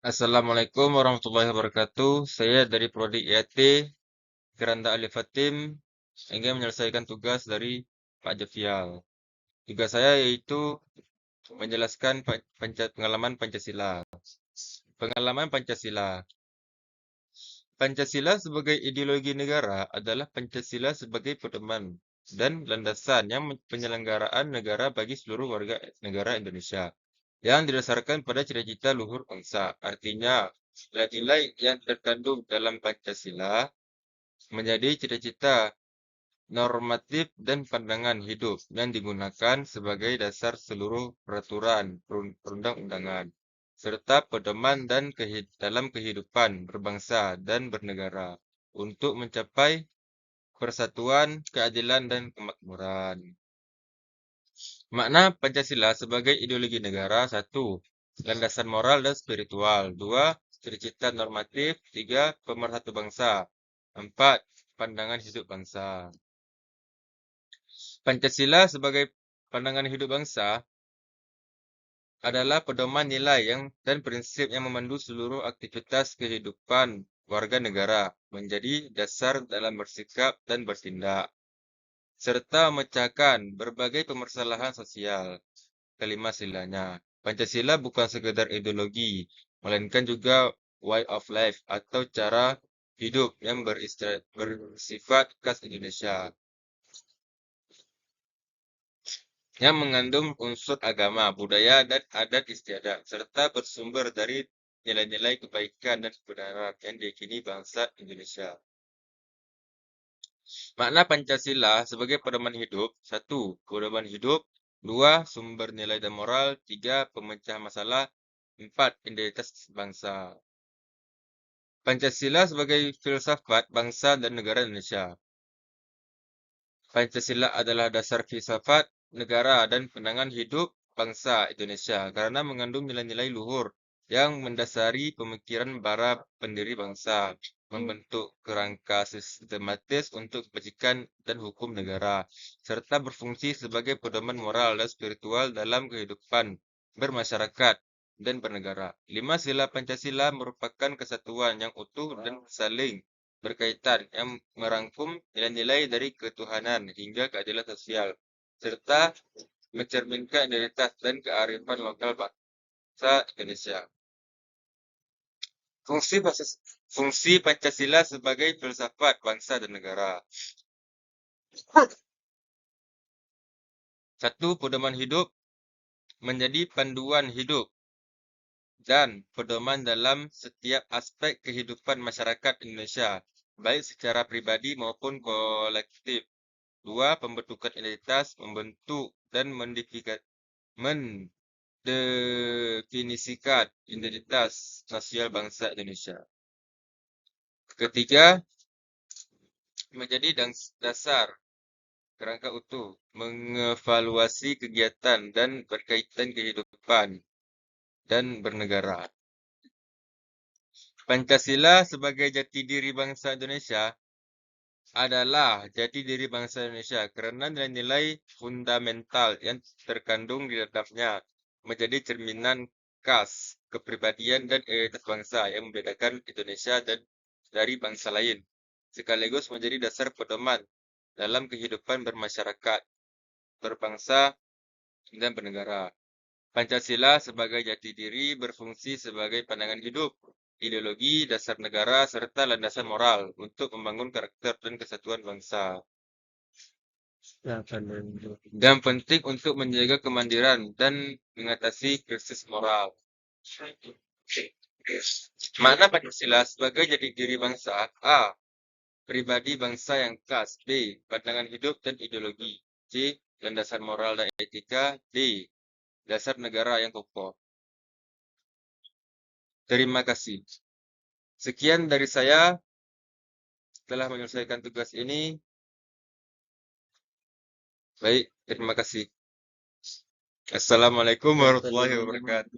Assalamualaikum warahmatullahi wabarakatuh. Saya dari Prodi IAT, Keranda Alif Fatim, ingin menyelesaikan tugas dari Pak Jovial. Tugas saya yaitu menjelaskan pengalaman Pancasila. Pengalaman Pancasila. Pancasila sebagai ideologi negara adalah Pancasila sebagai pedoman dan landasan yang penyelenggaraan negara bagi seluruh warga negara Indonesia yang didasarkan pada cita-cita luhur bangsa. Artinya, nilai-nilai yang terkandung dalam Pancasila menjadi cita-cita normatif dan pandangan hidup yang digunakan sebagai dasar seluruh peraturan perundang-undangan, serta pedoman dan dalam kehidupan berbangsa dan bernegara untuk mencapai persatuan, keadilan, dan kemakmuran. Makna Pancasila sebagai ideologi negara: 1. Landasan moral dan spiritual. 2. Cita-cita normatif. 3. Pemersatu bangsa. 4. Pandangan hidup bangsa. Pancasila sebagai pandangan hidup bangsa adalah pedoman nilai dan prinsip yang memandu seluruh aktivitas kehidupan warga negara, menjadi dasar dalam bersikap dan bertindak, serta memecahkan berbagai permasalahan sosial. Kelima silanya, Pancasila bukan sekedar ideologi, melainkan juga way of life atau cara hidup yang bersifat khas Indonesia, yang mengandung unsur agama, budaya, dan adat istiadat, serta bersumber dari nilai-nilai kebaikan dan kebenaran yang diyakini bangsa Indonesia. Makna Pancasila sebagai pedoman hidup: 1. Pedoman hidup. 2. Sumber nilai dan moral. 3. Pemecah masalah. 4. Identitas bangsa. Pancasila sebagai filsafat bangsa dan negara Indonesia. Pancasila adalah dasar filsafat negara dan pandangan hidup bangsa Indonesia karena mengandung nilai-nilai luhur yang mendasari pemikiran para pendiri bangsa, membentuk kerangka sistematis untuk kebajikan dan hukum negara, serta berfungsi sebagai pedoman moral dan spiritual dalam kehidupan bermasyarakat dan bernegara. 5 sila Pancasila merupakan kesatuan yang utuh dan saling berkaitan yang merangkum nilai-nilai dari ketuhanan hingga keadilan sosial, serta mencerminkan identitas dan kearifan lokal bangsa Indonesia. Fungsi Pancasila sebagai filsafat bangsa dan negara. 1. Pedoman hidup menjadi panduan hidup dan pedoman dalam setiap aspek kehidupan masyarakat Indonesia, baik secara pribadi maupun kolektif. 2. Pembentukan identitas, membentuk dan mendefinisikan identitas nasional bangsa Indonesia. Ketiga, menjadi dasar kerangka utuh, mengevaluasi kegiatan dan berkaitan kehidupan dan bernegara. Pancasila sebagai jati diri bangsa Indonesia adalah jati diri bangsa Indonesia karena nilai-nilai fundamental yang terkandung di dalamnya menjadi cerminan khas kepribadian dan identitas bangsa yang membedakan Indonesia dari bangsa lain, sekaligus menjadi dasar pedoman dalam kehidupan bermasyarakat, berbangsa, dan bernegara. Pancasila sebagai jati diri berfungsi sebagai pandangan hidup, ideologi, dasar negara, serta landasan moral untuk membangun karakter dan kesatuan bangsa. Dan penting untuk menjaga kemandirian dan mengatasi krisis moral. Makna Pancasila sebagai jati diri bangsa: A. Pribadi bangsa yang khas. B. Pandangan hidup dan ideologi. C. Landasan moral dan etika. D. Dasar negara yang kokoh. Terima kasih. Sekian dari saya telah menyelesaikan tugas ini. Baik, terima kasih. Assalamualaikum warahmatullahi wabarakatuh.